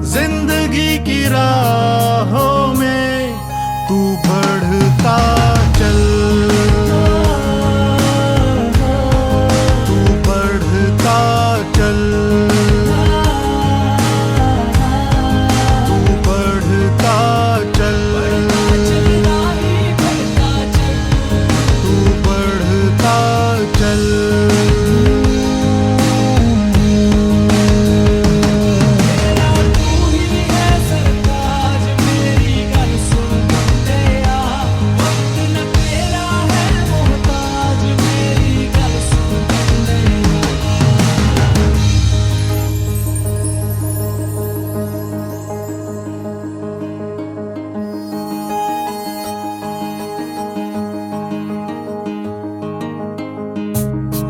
जिंदगी की राहों में तू बढ़ता चल, तू बढ़ता चल, तू बढ़ता चल, तू बढ़ता चल।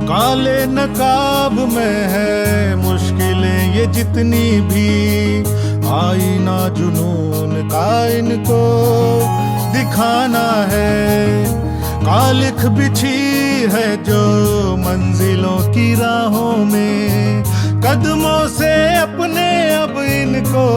काले नकाब में है मुश्किलें ये जितनी भी, आईना जुनून का इनको दिखाना है। कालिख बिछी है जो मंजिलों की राहों में, कदमों से अपने अब इनको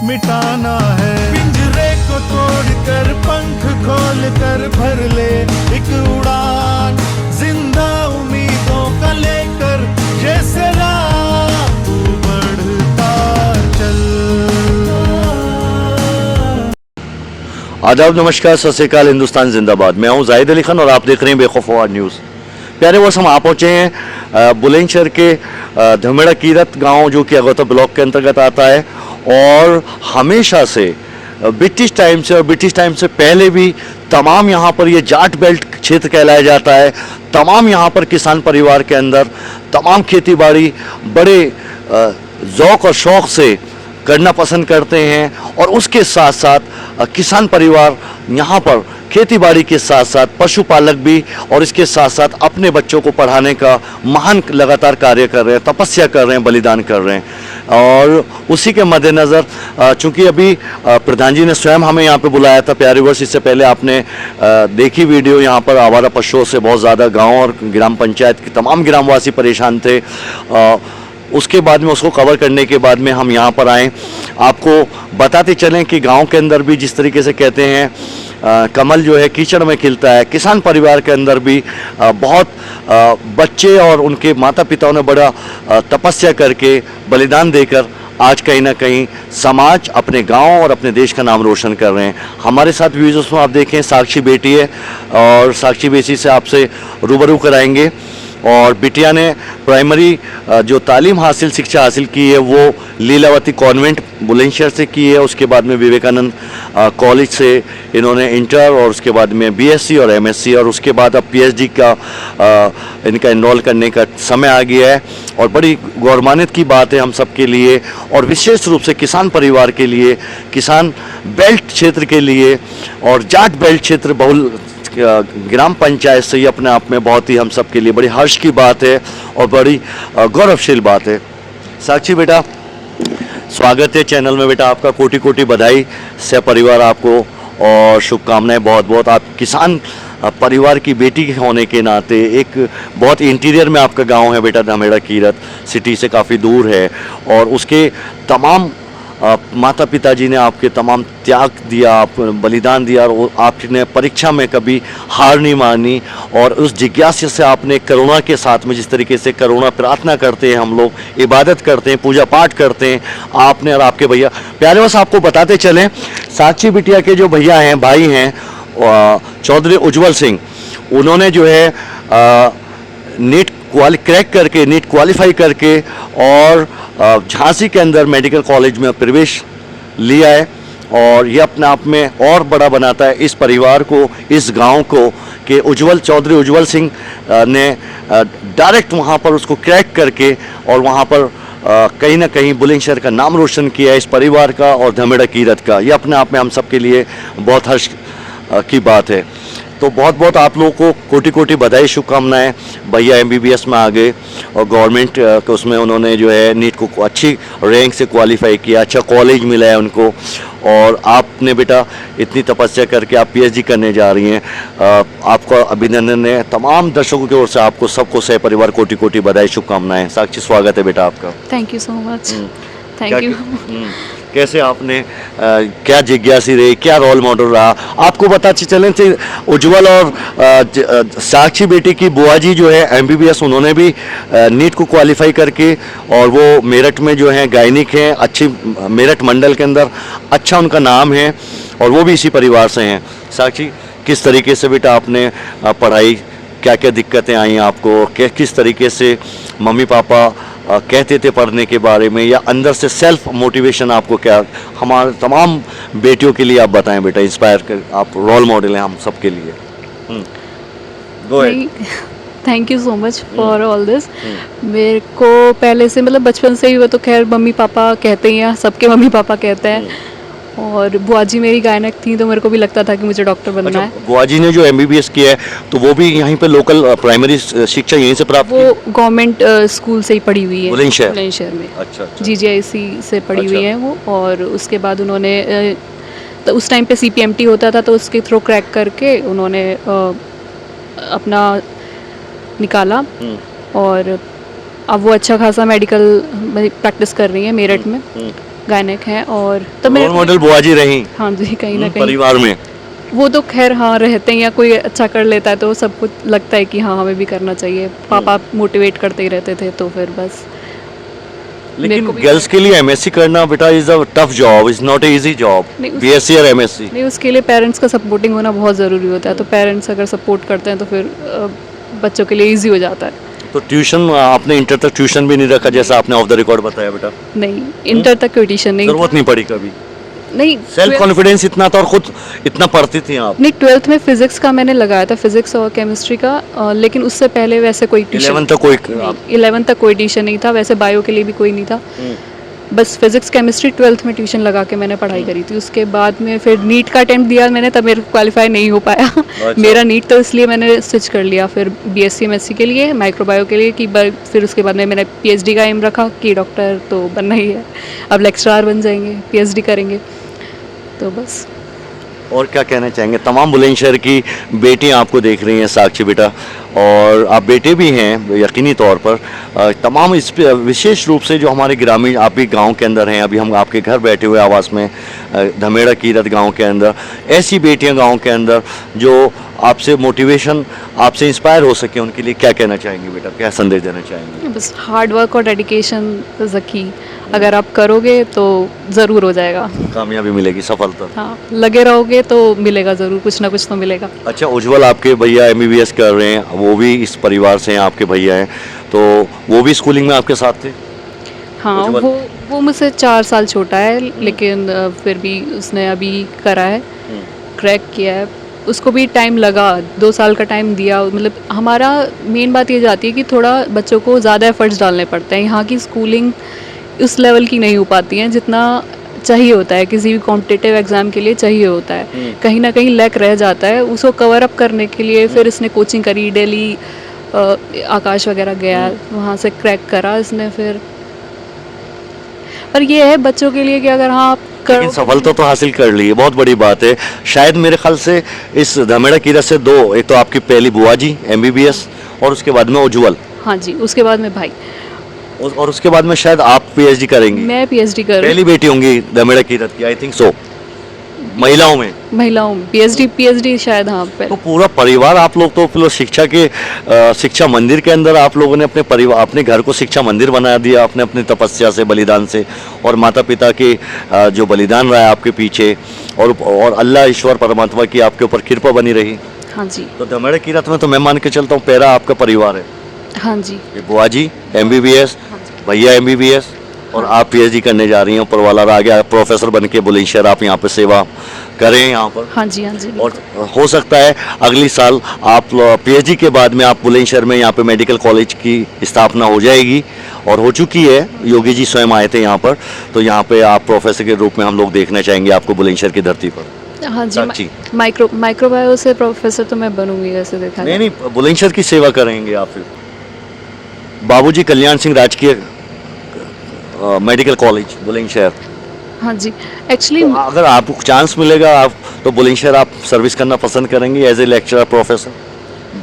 मिटाना है। पिंजरे को तोड़कर पंख खोल कर भर ले एक उड़ान, जिंदा उम्मीदों का लेकर ये सिरा, तू बढ़ता चल। आदाब, नमस्कार, सत श्री अकाल, हिंदुस्तान जिंदाबाद। मैं हूं जाहिद अली खान और आप देख रहे हैं बेखौफ अवार्ड न्यूज़। प्यारे वर्ष हम आ पहुंचे हैं बुलंदशहर के धमेड़ा कीरत गांव, जो कि अगौता ब्लॉक के अंतर्गत आता है। और हमेशा से ब्रिटिश टाइम से और ब्रिटिश टाइम से पहले भी तमाम यहाँ पर ये जाट बेल्ट क्षेत्र कहलाया जाता है। तमाम यहाँ पर किसान परिवार के अंदर तमाम खेती बाड़ी बड़े ज़ौक़ और शौक़ से करना पसंद करते हैं। और उसके साथ साथ किसान परिवार यहाँ पर खेती बाड़ी के साथ साथ पशुपालक भी, और इसके साथ साथ अपने बच्चों को पढ़ाने का महान लगातार कार्य कर रहे हैं, तपस्या कर रहे हैं, बलिदान कर रहे हैं। और उसी के मद्देनज़र चूँकि अभी प्रधान जी ने स्वयं हमें यहाँ पे बुलाया था प्यारे वर्ष, इससे पहले आपने देखी वीडियो, यहाँ पर आवारा पशुओं से बहुत ज़्यादा गाँव और ग्राम पंचायत के तमाम ग्रामवासी परेशान थे। उसके बाद में उसको कवर करने के बाद में हम यहाँ पर आए। आपको बताते चलें कि गांव के अंदर भी जिस तरीके से कहते हैं कमल जो है कीचड़ में खिलता है, किसान परिवार के अंदर भी बहुत बच्चे और उनके माता पिताओं ने बड़ा तपस्या करके बलिदान देकर आज कहीं ना कहीं समाज, अपने गांव और अपने देश का नाम रोशन कर रहे हैं। हमारे साथ व्यूज़र्स में आप देखें साक्षी बेटी है, और साक्षी बेटी से आपसे रूबरू कराएंगे। और बिटिया ने प्राइमरी जो तालीम हासिल, शिक्षा हासिल की है वो लीलावती कॉन्वेंट बुलंदशहर से की है। उसके बाद में विवेकानंद कॉलेज से इन्होंने इंटर, और उसके बाद में बीएससी और एमएससी, और उसके बाद अब पीएचडी का इनका इनरोल करने का समय आ गया है। और बड़ी गौरवान्वित की बात है हम सब के लिए, और विशेष रूप से किसान परिवार के लिए, किसान बेल्ट क्षेत्र के लिए और जाट बेल्ट क्षेत्र बहुल ग्राम पंचायत से, ये अपने आप में बहुत ही हम सब के लिए बड़ी हर्ष की बात है और बड़ी गौरवशील बात है। साक्षी बेटा, स्वागत है चैनल में बेटा आपका। कोटि कोटि बधाई से परिवार आपको और शुभकामनाएं बहुत बहुत। आप किसान परिवार की बेटी होने के नाते एक बहुत इंटीरियर में आपका गांव है बेटा, धमेड़ा कीरत सिटी से काफ़ी दूर है, और उसके तमाम माता पिताजी ने आपके तमाम त्याग दिया, आप बलिदान दिया, और आपने परीक्षा में कभी हार नहीं मानी। और उस जिज्ञासा से आपने करुणा के साथ में, जिस तरीके से करुणा प्रार्थना करते हैं हम लोग, इबादत करते हैं, पूजा पाठ करते हैं, आपने और आपके भैया। प्यारे बस आपको बताते चलें, साक्षी बिटिया के जो भैया हैं, भाई हैं चौधरी उज्जवल सिंह, उन्होंने जो है नीट क्रैक करके, नीट क्वालिफाई करके और झांसी के अंदर मेडिकल कॉलेज में प्रवेश लिया है। और ये अपने आप में और बड़ा बनाता है इस परिवार को, इस गांव को, कि चौधरी उज्जवल सिंह ने डायरेक्ट वहाँ पर उसको क्रैक करके और वहाँ पर कहीं ना कहीं बुलंदशहर का नाम रोशन किया है, इस परिवार का और धमेड़ा कीरत का। ये अपने आप में हम सब के लिए बहुत हर्ष की बात है। तो बहुत बहुत आप लोगों को कोटि कोटि बधाई, शुभकामनाएं। भैया एमबीबीएस में आ गए और गवर्नमेंट के उसमें उन्होंने जो है नीट को अच्छी रैंक से क्वालिफाई किया, अच्छा कॉलेज मिला है उनको। और आपने बेटा इतनी तपस्या करके आप पीएचडी करने जा रही हैं, आपका अभिनंदन है। तमाम दर्शकों की ओर से आपको सबको सह परिवार कोटि कोटि बधाई, शुभकामनाएं। साक्षी, स्वागत है बेटा आपका। Thank you so much. Thank you. कैसे आपने क्या जिज्ञासी रही, क्या रोल मॉडल रहा आपको? पता चले थे उज्जवल और साक्षी बेटी की बुआ जी जो है एमबीबीएस, उन्होंने भी नीट को क्वालिफाई करके, और वो मेरठ में जो है गायनिक हैं, अच्छी मेरठ मंडल के अंदर अच्छा उनका नाम है, और वो भी इसी परिवार से हैं। साक्षी, किस तरीके से बेटा आपने पढ़ाई, क्या क्या दिक्कतें आई आपको, किस तरीके से मम्मी पापा कहते थे पढ़ने के बारे में, या अंदर से सेल्फ मोटिवेशन आपको क्या? हमारे तमाम बेटियों के लिए आप बताएं बेटा, इंस्पायर कर, आप रोल मॉडल हैं हम सब के लिए। Go ahead. Thank you so much for all this. मेरे को पहले से मतलब बचपन से ही, वो तो खैर मम्मी पापा कहते ही हैं, सबके मम्मी पापा कहते हैं, और बुआ जी मेरी गायनक थी, तो मेरे को भी लगता था कि मुझे डॉक्टर बनना है। बुआ जी ने जो एमबीबीएस किया है, तो वो भी यहीं पे लोकल प्राइमरी शिक्षा यहीं से प्राप्त वो गवर्नमेंट स्कूल से ही पढ़ी हुई है, बुलंदशहर बुलंदशहर में। अच्छा, जीजीआईसी से पढ़ी अच्छा। हुई है वो, और उसके बाद उन्होंने तो उस टाइम पे सीपीएमटी होता था, तो उसके थ्रू क्रैक करके उन्होंने अपना निकाला, और अब वो अच्छा खासा मेडिकल प्रैक्टिस कर रही है मेरठ में, गायनिक हैं। और तो रोल मॉडल बुआ जी रही। हाँ जी, कहीं ना कहीं परिवार में वो तो खैर हाँ रहते हैं, या कोई अच्छा कर लेता है तो सबको लगता है कि हाँ हमें भी करना चाहिए। पापा मोटिवेट करते ही रहते थे, तो फिर बस। लेकिन गर्ल्स के लिए एमएससी करना बेटा is a tough job, is not a easy job, BSc और एमएससी। नहीं, उसके लिए पेरेंट्स का सपोर्टिंग होना बहुत ज़रूरी होता है, तो पेरेंट्स अगर सपोर्ट करते हैं तो फिर बच्चों के लिए ईजी हो जाता है। तो ट्यूशन आपने इंटर तक ट्यूशन भी नहीं रखा, जैसा आपने ऑफ द रिकॉर्ड बताया बेटा? नहीं, इंटर तक कोई ट्यूशन नहीं जरूरत नहीं पड़ी कभी? नहीं, सेल्फ कॉन्फिडेंस इतना था, और खुद इतना पढ़ती थी आप? नहीं, 12th में फिजिक्स का मैंने लगाया था, फिजिक्स और केमिस्ट्री का, लेकिन उससे पहले वैसे कोई ट्यूशन 11 तक कोई 11 तक कोई ट्यूशन नहीं था, वैसे बायो के लिए भी कोई नहीं था। बस फिजिक्स केमिस्ट्री 12th में ट्यूशन लगा के मैंने पढ़ाई करी थी। उसके बाद में फिर नीट का अटेम्प्ट दिया मैंने, तब मेरे क्वालिफाई नहीं हो पाया। मेरा नीट, तो इसलिए मैंने स्विच कर लिया फिर बीएससी एमएससी के लिए, माइक्रोबायो के लिए, कि फिर उसके बाद में मैंने पीएचडी का एम रखा कि डॉक्टर तो बनना ही है, अब लेक्चरर बन जाएंगे, पीएचडी करेंगे, तो बस। और क्या कहना चाहेंगे? तमाम बुलंदशहर की बेटियां आपको देख रही हैं साक्षी बेटा, और आप बेटे भी हैं यकीनी तौर पर। तमाम इस पे विशेष रूप से जो हमारे ग्रामीण, आप भी गांव के अंदर हैं, अभी हम आपके घर बैठे हुए आवास में धमेड़ा कीरत गांव के अंदर, ऐसी बेटियां गांव के अंदर जो आपसे मोटिवेशन, आपसे इंस्पायर हो सके, उनके लिए क्या कहना चाहेंगे बेटा, क्या संदेश देना चाहेंगे? बस हार्ड वर्क और डेडिकेशन इज़ द की। अगर आप करोगे तो ज़रूर हो जाएगा, कामयाबी मिलेगी, सफलता। हाँ, लगे रहोगे तो मिलेगा ज़रूर, कुछ ना कुछ तो मिलेगा। अच्छा, उज्जवल आपके भैया एमबीबीएस कर रहे हैं, वो भी इस परिवार से हैं, आपके भैया हैं, तो वो भी स्कूलिंग में आपके साथ थे? हाँ, उज्जवल? वो मुझसे 4 साल छोटा है, लेकिन फिर भी उसने अभी करा है, क्रैक किया है। उसको भी टाइम लगा, 2 साल का टाइम दिया। मतलब हमारा मेन बात ये जाती है कि थोड़ा बच्चों को ज़्यादा एफर्ट्स डालने पड़ते हैं। यहाँ की स्कूलिंग उस लेवल की नहीं हो पाती हैं जितना चाहिए होता है, किसी भी कॉम्पिटिटिव एग्ज़ाम के लिए चाहिए होता है। कहीं ना कहीं लैक रह जाता है, उसको कवर अप करने के लिए फिर इसने कोचिंग करी, दिल्ली आकाश वगैरह गया, वहाँ से क्रैक करा इसने फिर। पर ये है बच्चों के लिए कि अगर हाँ आप लेकिन सफलता तो हासिल कर ली है, बहुत बड़ी बात है। शायद मेरे ख्याल से इस धमेड़ा कीरत से 2, एक तो आपकी पहली बुआ जी एमबीबीएस, और उसके बाद में उज्जवल। हाँ जी, उसके बाद में भाई, और उसके बाद में शायद आप पीएचडी करेंगी। मैं पीएचडी कर रही पहली बेटी होंगी धमेड़ा कीरत की, आई थिंक सो, महिलाओं में। हूँ, महिलाओं में पीएचडी शायद। हाँ, तो पूरा परिवार आप लोग तो फिर शिक्षा के शिक्षा मंदिर के अंदर आप लोगों ने अपने परिवार, अपने घर को शिक्षा मंदिर बना दिया, अपने अपनी तपस्या से, बलिदान से, और माता पिता के जो बलिदान रहा है आपके पीछे, और अल्लाह ईश्वर परमात्मा की आपके ऊपर कृपा बनी रही। हाँ जी, तो धमेड़ा कीरत में तो मैं मान के चलता हूँ पहला आपका परिवार है। हाँ जी, ये बुआ जी एमबीबीएस, भैया एमबीबीएस, और आप पीएचडी करने जा रही हैं। ऊपर वाला आ गया प्रोफेसर बन के बुलंदशहर आप यहाँ पे सेवा करें यहाँ पर। हाँ जी, हाँ जी। और हो सकता है अगली साल आप पीएचडी के बाद में आप बुलंदशहर में यहाँ पे मेडिकल कॉलेज की स्थापना हो जाएगी, और हो चुकी है। योगी जी स्वयं आए थे यहाँ पर, तो यहाँ पे आप प्रोफेसर के रूप में हम लोग देखना चाहेंगे आपको बुलंदशहर की धरती पर। हाँ साक्षी। जी, माइक्रोबायो से प्रोफेसर तो मैं बनूंगी वैसे देखा जाए। नहीं, बुलंदशहर की सेवा करेंगे आप फिर। बाबूजी कल्याण सिंह राजकीय मेडिकल कॉलेज बुलंदशहर। हाँ जी, एक्चुअली तो अगर आपको चांस मिलेगा आप तो बुलंदशहर आप सर्विस करना पसंद करेंगे as a lecturer professor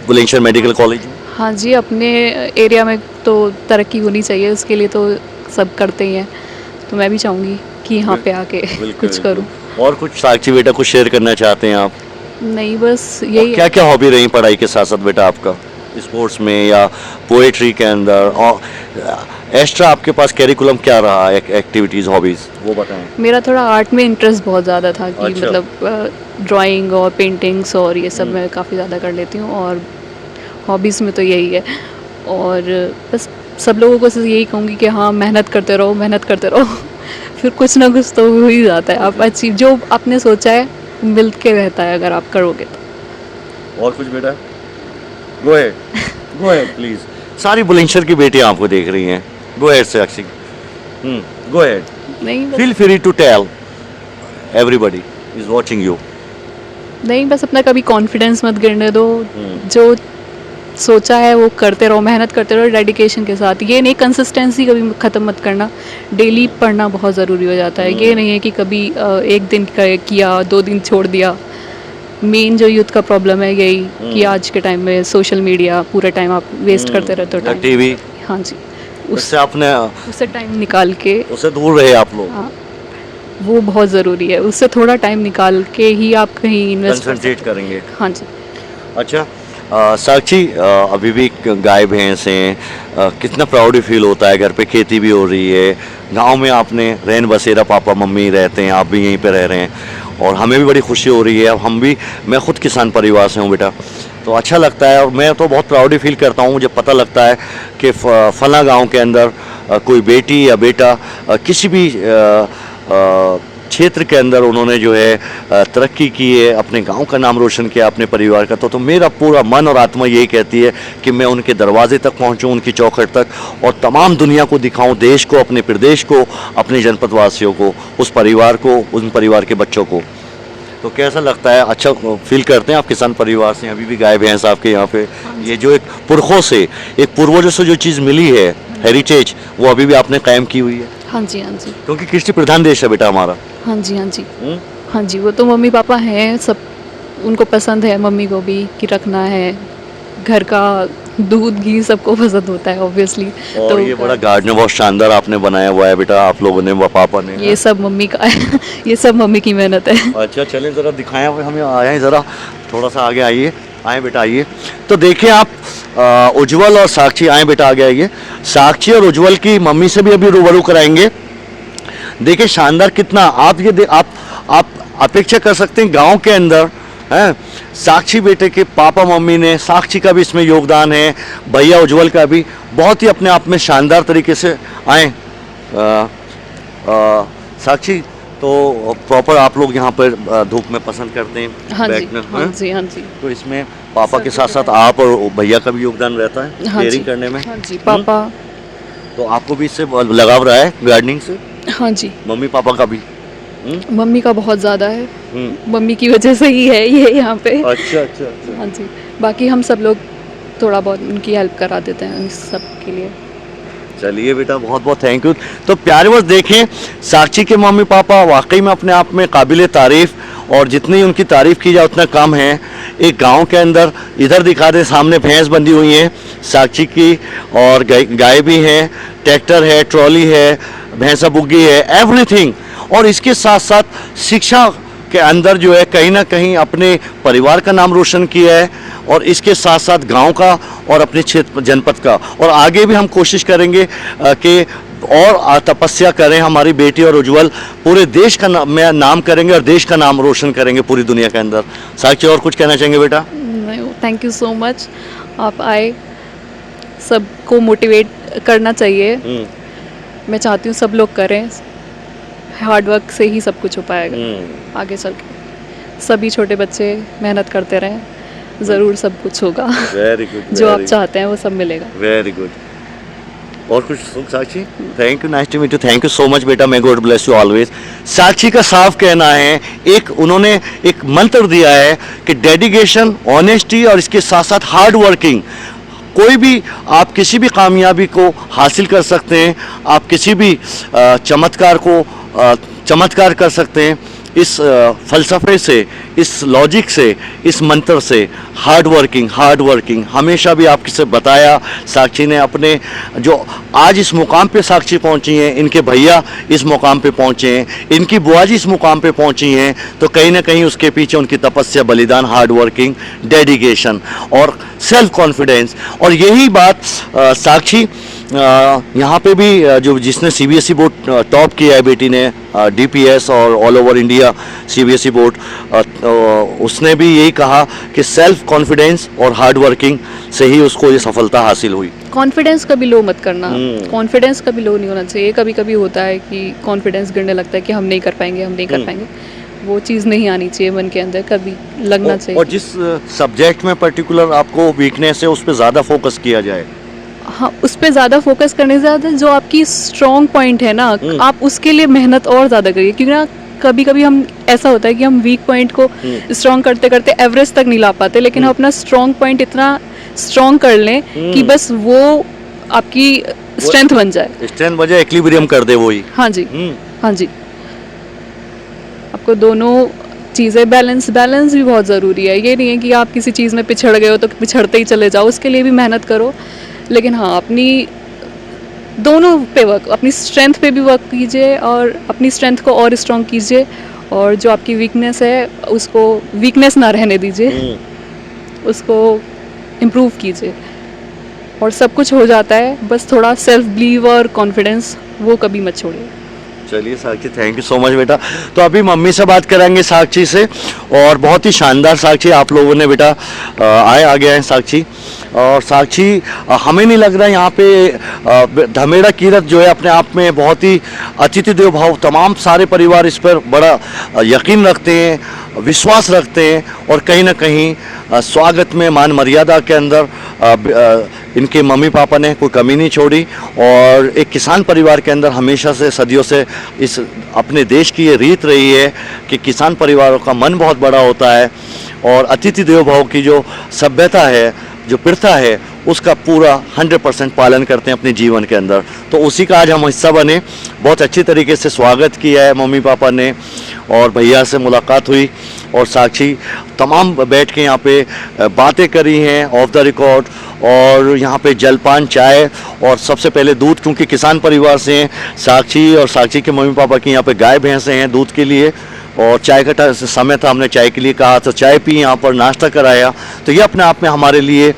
Bulandshahr medical college? हाँ जी, अपने एरिया में तो तरक्की होनी चाहिए, उसके लिए तो सब करते ही हैं, तो मैं भी चाहूँगी कि यहाँ पे आके कुछ करूँ। और कुछ साक्षी बेटा कुछ शेयर करना चाहते हैं आप? नहीं, बस यही क्या क्या हॉबी रही पढ़ाई के साथ साथ बेटा आपका, स्पोर्ट्स में या पोएट्री के अंदर, और एक्स्ट्रा आपके पास कैरिकुलम क्या रहा, एक्टिविटीज़, हॉबीज़, वो बताएं। मेरा थोड़ा आर्ट में इंटरेस्ट बहुत ज़्यादा था कि अच्छा। मतलब ड्राइंग और पेंटिंग्स और ये सब मैं काफ़ी ज़्यादा कर लेती हूँ, और हॉबीज़ में तो यही है। और बस सब लोगों को सिर्फ यही कहूँगी कि हाँ, मेहनत करते रहो, मेहनत करते रहो फिर कुछ ना कुछ तो हो ही जाता है। आप अचीव जो आपने सोचा है मिल के रहता है अगर आप करोगे तो। और कुछ बेटा? Go ahead please. सारी बुलंदशहर की बेटियां आपको देख रही हैं, गो अहेड साक्षी, गो अहेड, नहीं बस, feel free to tell, everybody is watching you. नहीं बस अपना कभी कॉन्फिडेंस मत गिरने दो, जो सोचा है वो करते रहो, मेहनत करते रहो डेडिकेशन के साथ। ये नहीं, कंसिस्टेंसी कभी ख़त्म मत करना, डेली पढ़ना बहुत ज़रूरी हो जाता है। ये नहीं है कि कभी एक दिन किया 2 दिन छोड़ दिया। मेन जो यूथ का प्रॉब्लम है यही कि आज के टाइम में सोशल मीडिया पूरा टाइम आप वेस्ट करते रहते हो टाइम। टीवी, हाँ जी, उससे आपने उससे टाइम निकाल के, उससे दूर रहे आप लोग। हाँ, वो बहुत ज़रूरी है। उससे थोड़ा टाइम निकाल के ही आप कहीं इन्वेस्ट कंसंट्रेट करेंगे। हाँ जी। अच्छा साक्षी, अभी भी गाय भैंस हैं, कितना प्राउड फील होता है, घर पे खेती भी हो रही है, गांव में आपने रैन बसेरा पापा मम्मी रहते हैं, आप भी यहीं पे रह रहे हैं, और हमें भी बड़ी खुशी हो रही है। अब हम भी, मैं खुद किसान परिवार से हूँ बेटा, तो अच्छा लगता है, और मैं तो बहुत प्राउड फील करता हूँ। मुझे पता लगता है कि फला गाँव के अंदर कोई बेटी या बेटा किसी भी क्षेत्र के अंदर उन्होंने जो है तरक्की की है, अपने गांव का नाम रोशन किया, अपने परिवार का, तो मेरा पूरा मन और आत्मा यही कहती है कि मैं उनके दरवाजे तक पहुंचूं, उनकी चौखट तक, और तमाम दुनिया को दिखाऊं, देश को, अपने प्रदेश को, अपने जनपद वासियों को, उस परिवार को, उन परिवार के बच्चों को। तो कैसा लगता है, अच्छा फील करते हैं आप किसान परिवार से? अभी भी गाय भैंस आपके यहाँ पे, ये जो एक पुरखों से, एक पूर्वजों से जो चीज़ मिली है, हेरिटेज, वो अभी भी आपने कायम की हुई है? हाँ जी, हाँ जी, क्योंकि कृषि प्रधान देश है बेटा हमारा। हाँ जी, हाँ जी, हाँ जी। वो तो मम्मी पापा हैं, सब उनको पसंद है, मम्मी को भी, कि रखना है, घर का दूध घी सबको पसंद होता है ऑब्वियसली। और तो ये बड़ा गार्डन बहुत शानदार आपने बनाया हुआ है बेटा, आप लोगों ने व पापा ने। ये सब मम्मी का है ये सब मम्मी की मेहनत है। अच्छा चलें ज़रा दिखाएं, हमें आए हैं, ज़रा थोड़ा सा आगे आइए, आए बेटा आइए। तो देखिए आप उज्जवल और साक्षी, आए बेटा आगे आइए। साक्षी और उज्जवल की मम्मी से भी अभी रूबरू कराएंगे। देखिए शानदार कितना, आप ये आप अपेक्षा कर सकते हैं गांव के अंदर हैं, साक्षी बेटे के पापा मम्मी ने, साक्षी का भी इसमें योगदान है, भैया उज्जवल का भी, बहुत ही अपने आप में शानदार तरीके से आए। साक्षी, तो प्रॉपर आप लोग यहाँ पर धूप में पसंद करते हैं हाँ जी, बैठना? हाँ जी, हाँ जी, तो इसमें पापा के साथ साथ आप और भैया का भी योगदान रहता है हाँ जी, केयरिंग करने में? हाँ जी, पापा, तो आपको भी इससे लगाव रहा है गार्डनिंग से? हाँ जी, मम्मी पापा का भी? मम्मी का बहुत ज़्यादा है, हम्म। मम्मी की वजह से ही है ये यहाँ पे। अच्छा अच्छा अच्छा। हाँ जी, बाकी हम सब लोग थोड़ा बहुत उनकी हेल्प करा देते हैं इस सब के लिए। चलिए बेटा, बहुत बहुत थैंक यू। तो प्यारे बस देखें, साक्षी के मम्मी पापा वाकई में अपने आप में काबिल तारीफ़, और जितनी उनकी तारीफ़ की जाए उतना कम है। एक गांव के अंदर, इधर दिखा दे, सामने भैंस बंधी हुई है साक्षी की, और गाय भी है, ट्रैक्टर है, ट्रॉली है, भैंसा बुग्गी है, एवरीथिंग। और इसके साथ साथ शिक्षा के अंदर जो है कहीं ना कहीं अपने परिवार का नाम रोशन किया है, और इसके साथ साथ गांव का और अपने क्षेत्र जनपद का। और आगे भी हम कोशिश करेंगे कि और तपस्या करें, हमारी बेटी और उज्जवल पूरे देश का नाम करेंगे और देश का नाम रोशन करेंगे पूरी दुनिया के अंदर। साक्षी और कुछ कहना चाहेंगे बेटा? थैंक यू सो मच, आप आए, सबको मोटिवेट करना चाहिए। मैं चाहती हूँ सब लोग करें, हार्ड वर्क से ही सब कुछ हो पाएगा आगे चल के। सभी छोटे बच्चे मेहनत करते रहें, ज़रूर सब कुछ होगा। वेरी गुड, जो आप चाहते हैं वो सब मिलेगा। Very good. और कुछ Sakshi? Thank you, nice to meet you, thank you so much बेटा, may God bless you always. Sakshi का साफ कहना है, उन्होंने एक मंत्र दिया है कि डेडिकेशन, ऑनेस्टी और इसके साथ साथ हार्ड वर्किंग, कोई भी आप किसी भी कामयाबी को हासिल कर सकते हैं, आप किसी भी चमत्कार कर सकते हैं। इस फ़लसफ़े से, इस लॉजिक से, इस मंत्र से, हार्ड वर्किंग हमेशा भी आपके से बताया। साक्षी ने अपने जो आज इस मुकाम पे साक्षी पहुंची हैं, इनके भैया इस मुकाम पे पहुंचे हैं, इनकी बुआ जी इस मुकाम पे पहुंची हैं, तो कहीं ना कहीं उसके पीछे उनकी तपस्या, बलिदान, हार्ड वर्किंग, डेडिकेशन और सेल्फ कॉन्फिडेंस। और यही बात साक्षी यहाँ पे भी जो जिसने सीबीएसई बोर्ड टॉप किया है बेटी ने, डीपीएस और all over India CBSE board, उसने भी यही कहा कि सेल्फ कॉन्फिडेंस और हार्ड वर्किंग से ही उसको ये सफलता हासिल हुई। कॉन्फिडेंस कभी लो मत करना, कॉन्फिडेंस कभी लो नहीं होना चाहिए। कभी कभी होता है कि कॉन्फिडेंस गिरने लगता है कि हम नहीं कर पाएंगे, वो चीज़ नहीं आनी चाहिए मन के अंदर, कभी लगना चाहिए। और जिस सब्जेक्ट में पर्टिकुलर आपको वीकनेस है उस पर ज़्यादा फोकस किया जाए। हाँ, उस पर ज़्यादा फोकस करने से ज़्यादा जो आपकी स्ट्रॉन्ग पॉइंट है ना, आप उसके लिए मेहनत और ज़्यादा करिए। क्योंकि ना कभी कभी हम ऐसा होता है कि हम वीक पॉइंट को स्ट्रॉन्ग करते करते एवरेज तक नहीं ला पाते, लेकिन हम अपना स्ट्रॉन्ग पॉइंट इतना स्ट्रॉन्ग कर लें कि बस वो आपकी स्ट्रेंथ बन जाए, इक्विलिब्रियम कर दे वही। हाँ जी, हाँ जी। आपको दोनों चीज़ें बैलेंस भी बहुत ज़रूरी है। ये नहीं है कि आप किसी चीज़ में पिछड़ गए हो तो पिछड़ते ही चले जाओ, उसके लिए भी मेहनत करो। लेकिन हाँ, अपनी दोनों पे वर्क, अपनी स्ट्रेंथ पे भी वर्क कीजिए और अपनी स्ट्रेंथ को और स्ट्रॉन्ग कीजिए, और जो आपकी वीकनेस है उसको वीकनेस ना रहने दीजिए, उसको इम्प्रूव कीजिए और सब कुछ हो जाता है। बस थोड़ा सेल्फ बिलीव और कॉन्फिडेंस वो कभी मत छोड़िए। चलिए साक्षी, थैंक यू सो मच बेटा। तो अभी मम्मी से बात कराएंगे साक्षी से, और बहुत ही शानदार साक्षी आप लोगों ने बेटा आ गया है साक्षी। और साक्षी, हमें नहीं लग रहा यहाँ पे धमेड़ा कीरत जो है अपने आप में बहुत ही अतिथि देव भाव, तमाम सारे परिवार इस पर बड़ा यकीन रखते हैं, विश्वास रखते हैं, और कहीं ना कहीं स्वागत में, मान मर्यादा के अंदर इनके मम्मी पापा ने कोई कमी नहीं छोड़ी। और एक किसान परिवार के अंदर हमेशा से, सदियों से इस अपने देश की ये रीत रही है कि किसान परिवारों का मन बहुत बड़ा होता है, और अतिथि देवो भव की जो सभ्यता है, जो प्रथा है, उसका पूरा 100% पालन करते हैं अपने जीवन के अंदर। तो उसी का आज हम हिस्सा बने। बहुत अच्छी तरीके से स्वागत किया है मम्मी पापा ने, और भैया से मुलाकात हुई, और साक्षी तमाम बैठ के यहाँ पे बातें करी हैं ऑफ द रिकॉर्ड, और यहाँ पे जलपान, चाय, और सबसे पहले दूध, क्योंकि किसान परिवार से हैं साक्षी, और साक्षी के मम्मी पापा की यहाँ पे गाय भैंसें हैं दूध के लिए, और चाय का समय था, हमने चाय के लिए कहा तो चाय पी, यहाँ पर नाश्ता कराया। तो ये अपने आप में हमारे लिए,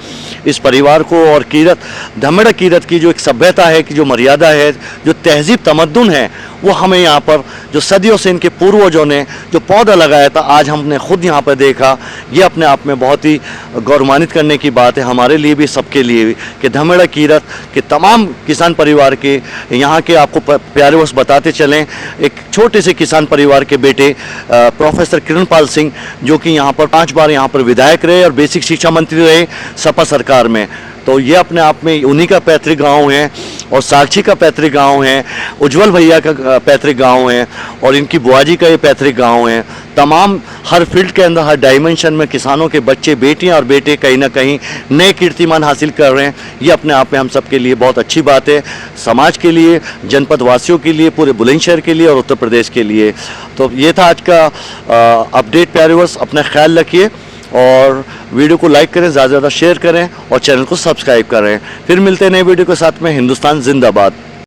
इस परिवार को, और कीरत, धमेड़ा कीरत की जो एक सभ्यता है, कि जो मर्यादा है, जो तहजीब तमद्दुन है, वो हमें यहाँ पर जो सदियों से इनके पूर्वजों ने जो पौधा लगाया था, आज हमने खुद यहाँ पर देखा। ये अपने आप में बहुत ही गौरवान्वित करने की बात है हमारे लिए भी, सबके लिए भी, कि धमेड़ा कीरत के तमाम किसान परिवार के यहाँ के, आपको प्यारे वश बताते चलें, एक छोटे से किसान परिवार के बेटे प्रोफेसर किरणपाल सिंह, जो कि यहाँ पर 5 बार यहाँ पर विधायक रहे और बेसिक शिक्षा मंत्री रहे सपा सरकार में। तो ये अपने आप में उन्हीं का पैतृक गांव है, और साक्षी का पैतृक गांव है, उज्जवल भैया का पैतृक गांव है, और इनकी बुआजी का ये पैतृक गांव है। तमाम हर फील्ड के अंदर, हर डायमेंशन में किसानों के बच्चे, बेटियां और बेटे कहीं ना कहीं नए कीर्तिमान हासिल कर रहे हैं। ये अपने आप में हम सब के लिए बहुत अच्छी बात है, समाज के लिए, जनपद वासियों के लिए, पूरे बुलंदशहर के लिए और उत्तर प्रदेश के लिए। तो ये था आज का अपडेट। प्यारे व्यूअर्स, अपना ख्याल रखिए, और वीडियो को लाइक करें, ज़्यादा से ज़्यादा शेयर करें, और चैनल को सब्सक्राइब करें। फिर मिलते हैं नए वीडियो के साथ में। हिंदुस्तान जिंदाबाद।